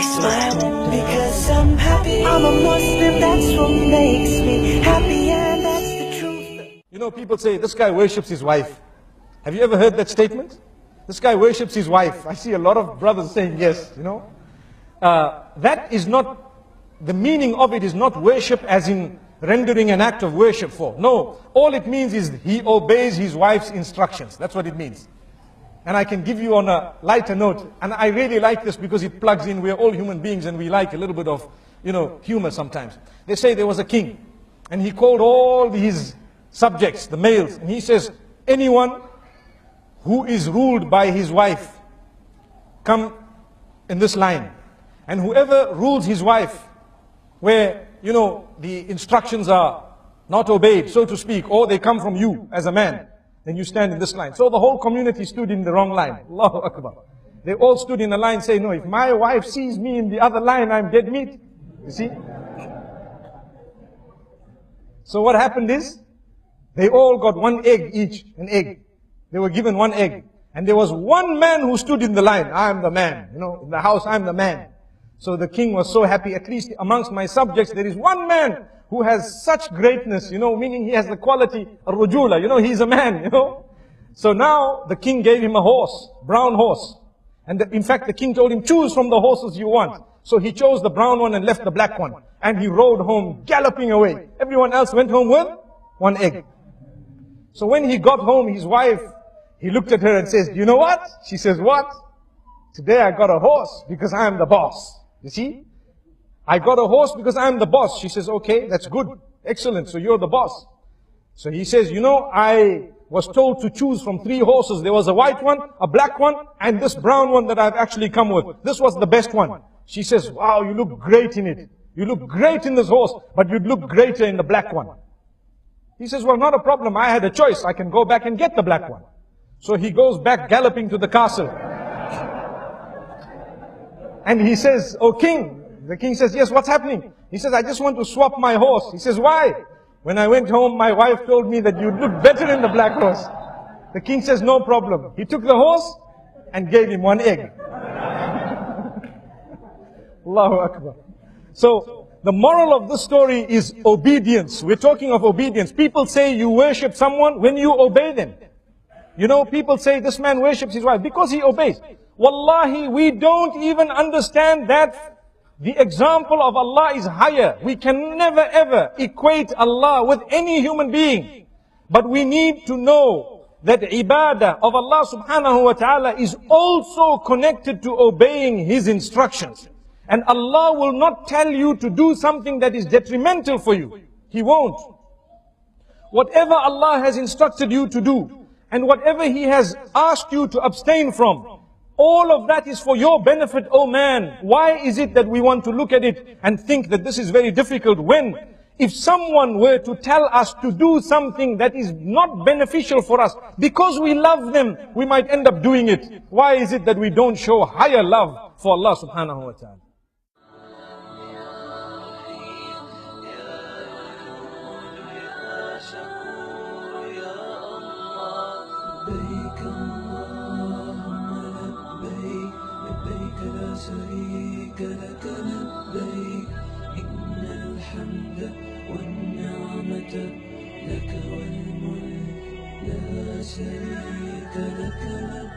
smile because I'm happy. I'm a Muslim, that's what makes me happy, and that's the truth. You know, people say, this guy worships his wife. Have you ever heard that statement? This guy worships his wife. I see a lot of brothers saying yes, you know. That is not, the meaning of it is not worship as in rendering an act of worship for. No, all it means is he obeys his wife's instructions. That's what it means. And I can give you on a lighter note, and I really like this because it plugs in, we're all human beings and we like a little bit of, humor sometimes. They say there was a king, and he called all his subjects, the males, and he says, anyone who is ruled by his wife, come in this line. And whoever rules his wife, where, the instructions are not obeyed, so to speak, or they come from you as a man, then you stand in this line. So the whole community stood in the wrong line. Allahu Akbar. They all stood in a line saying, no, if my wife sees me in the other line, I'm dead meat. You see? So what happened is, they all got one egg each, an egg. They were given one egg. And there was one man who stood in the line. I am the man. In the house, I'm the man. So the king was so happy, at least amongst my subjects, there is one man who has such greatness, meaning he has the quality, ar-rujula, he's a man, So now the king gave him a horse, brown horse. And in fact, the king told him, choose from the horses you want. So he chose the brown one and left the black one. And he rode home, galloping away. Everyone else went home with one egg. So when he got home, his wife, he looked at her and says, you know what? She says, what? Today I got a horse because I am the boss. You see? I got a horse because I'm the boss. She says, okay, that's good. Excellent. So you're the boss. So he says, I was told to choose from 3 horses. There was a white one, a black one, and this brown one that I've actually come with. This was the best one. She says, wow, you look great in it. You look great in this horse, but you'd look greater in the black one. He says, well, not a problem. I had a choice. I can go back and get the black one. So he goes back galloping to the castle. And he says, oh king. The king says, yes, what's happening? He says, I just want to swap my horse. He says, why? When I went home, my wife told me that you'd look better in the black horse. The king says, no problem. He took the horse and gave him one egg. Allahu Akbar. So, the moral of this story is obedience. We're talking of obedience. People say you worship someone when you obey them. People say this man worships his wife because he obeys. Wallahi, we don't even understand that the example of Allah is higher. We can never ever equate Allah with any human being. But we need to know that ibadah of Allah subhanahu wa ta'ala is also connected to obeying His instructions. And Allah will not tell you to do something that is detrimental for you. He won't. Whatever Allah has instructed you to do, and whatever He has asked you to abstain from, all of that is for your benefit, oh man. Why is it that we want to look at it and think that this is very difficult when, if someone were to tell us to do something that is not beneficial for us, because we love them, we might end up doing it. Why is it that we don't show higher love for Allah subhanahu wa ta'ala? لا شريك لك لبيك إن الحمد والنعمة لك والملك لا شريك لك لبيك